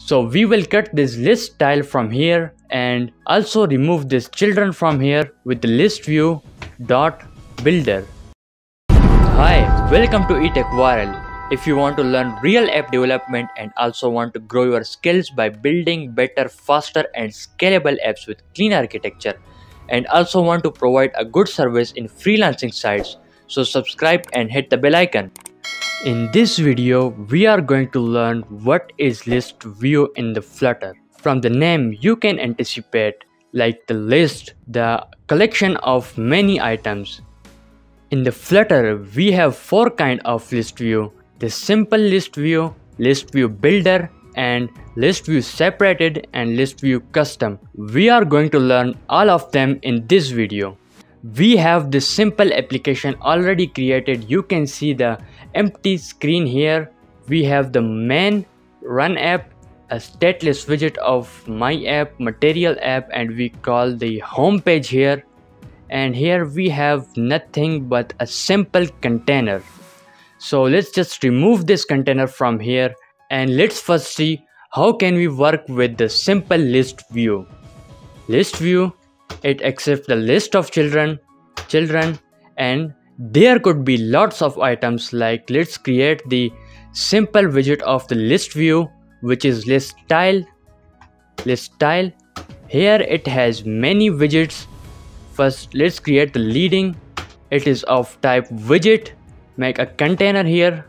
So we will cut this list style from here and also remove this children from here with the ListView.builder. Hi, welcome to eTechViral. If you want to learn real app development and also want to grow your skills by building better, faster and scalable apps with clean architecture, and also want to provide a good service in freelancing sites, so subscribe and hit the bell icon. In this video, we are going to learn what is list view in the Flutter. From the name, you can anticipate like the list, the collection of many items. In the Flutter, we have four kinds of list view: the simple list view, ListView.builder, and ListView separated and ListView custom. We are going to learn all of them in this video. We have this simple application already created. You can see the empty screen here. We have the main run app, a stateless widget of my app, material app, and we call the home page here. And here we have nothing but a simple container. So let's just remove this container from here and let's first see how can we work with the simple list view. List view, it accepts the list of children, and there could be lots of items. Like let's create the simple widget of the list view, which is list style. Here it has many widgets. First let's create the leading. It is of type widget. Make a container here.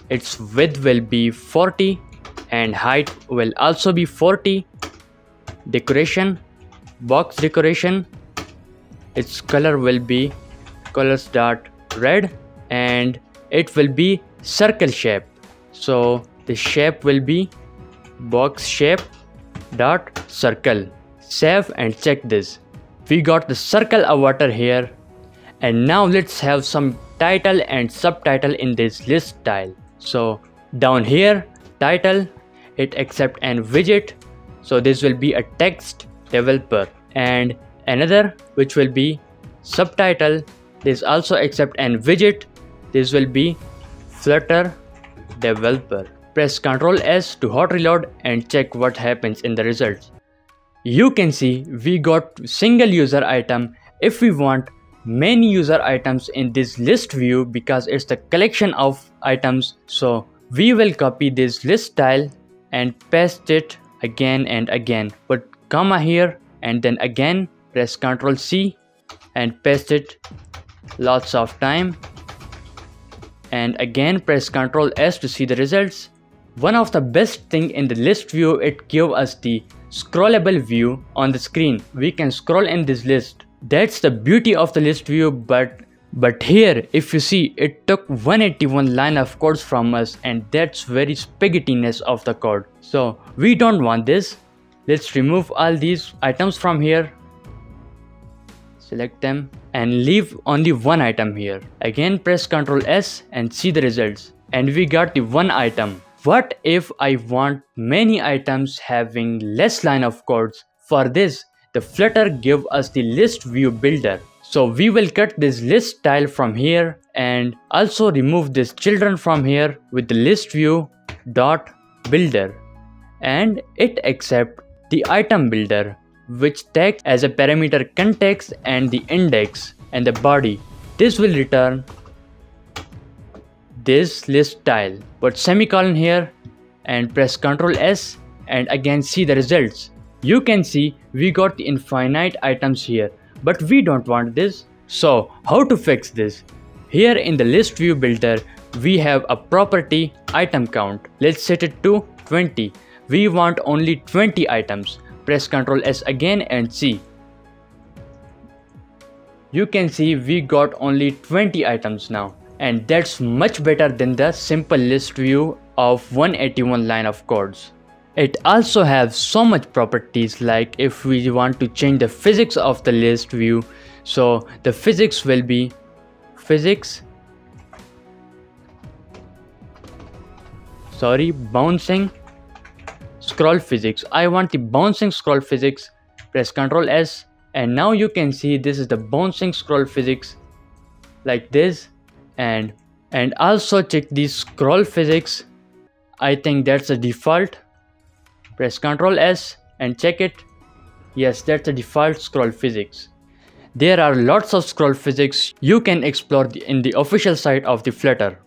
Its width will be 40 and height will also be 40. Decoration, box decoration, its color will be colors.red and it will be circle shape. So the shape will be box shape dot circle. Save and check this. We got the circle avatar here. And now let's have some title and subtitle in this list style. So down here, title, it accepts an widget. So this will be a text developer, and another which will be subtitle. This also accept an widget. This will be Flutter developer. Press Ctrl S to hot reload and check what happens in the results. You can see we got single user item. If we want many user items in this list view, because it's the collection of items, so we will copy this list style and paste it again and again. Put comma here and then again press Ctrl C and paste it lots of time, and again press Ctrl S to see the results. One of the best thing in the list view, it gives us the scrollable view on the screen. We can scroll in this list. That's the beauty of the list view, but here if you see, it took 181 line of codes from us, and that's very spaghettiness of the code. So we don't want this. Let's remove all these items from here. Select them and leave only one item here. Again press Ctrl S and see the results, and we got the one item. What if I want many items having less line of codes? For this, the Flutter give us the list view builder. So we will cut this list style from here and also remove this children from here with the ListView.builder, and it accept the item builder, which takes as a parameter context and the index and the body. This will return this list style. Put semicolon here and press Ctrl S and again see the results. You can see we got the infinite items here, but we don't want this. So how to fix this? Here in the list view builder, we have a property item count. Let's set it to 20. We want only 20 items. Press Ctrl S again and see. You can see we got only 20 items now, and that's much better than the simple list view of 181 line of codes. It also has so much properties, like if we want to change the physics of the list view, so the physics will be bouncing scroll physics. I want the bouncing scroll physics. Press Ctrl S and now you can see this is the bouncing scroll physics like this, and also check the scroll physics. I think that's a default. Press Ctrl S and check it. Yes, that's the default scroll physics. There are lots of scroll physics you can explore in the official site of the Flutter.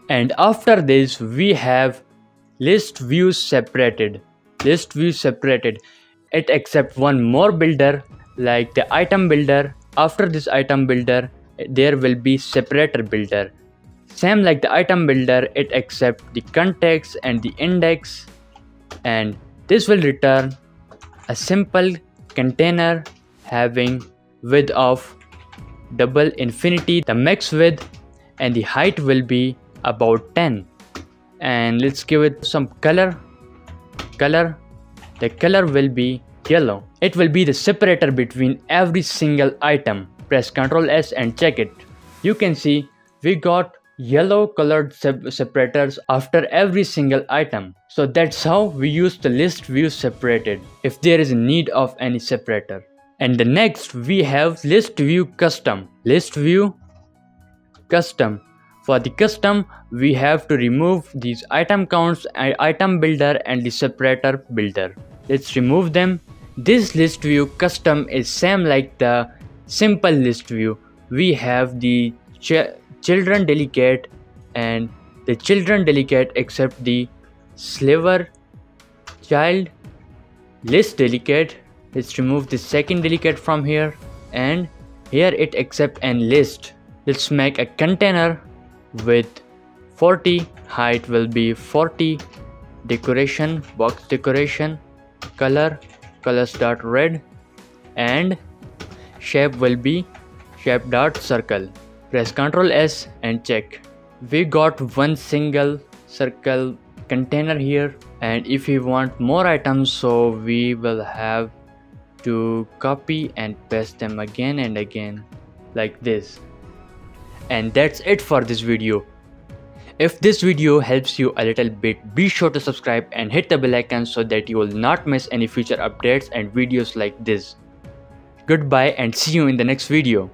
And after this we have list view separated. List view separated. It accepts one more builder like the item builder. After this item builder there will be separator builder. Same like the item builder, it accepts the context and the index, and this will return a simple container having width of double infinity. The max width and the height will be about 10, and let's give it some color. The color will be yellow. It will be the separator between every single item. Press Ctrl S and check it. You can see we got yellow colored separators after every single item. So that's how we use the list view separated if there is a need of any separator. And the next we have list view custom. List view custom. For the custom we have to remove these item counts, item builder and the separator builder. Let's remove them. This list view custom is same like the simple list view. We have the children delegate and the children delegate except the sliver child list delegate. Let's remove the second delegate from here, and here it accept and list. Let's make a container with 40, height will be 40, decoration box decoration, colors.red, and shape will be shape.circle. Press Ctrl S and check. We got one single circle container here, and if we want more items, so we will have to copy and paste them again and again like this. And that's it for this video. If this video helps you a little bit, be sure to subscribe and hit the bell icon so that you will not miss any future updates and videos like this. Goodbye and see you in the next video.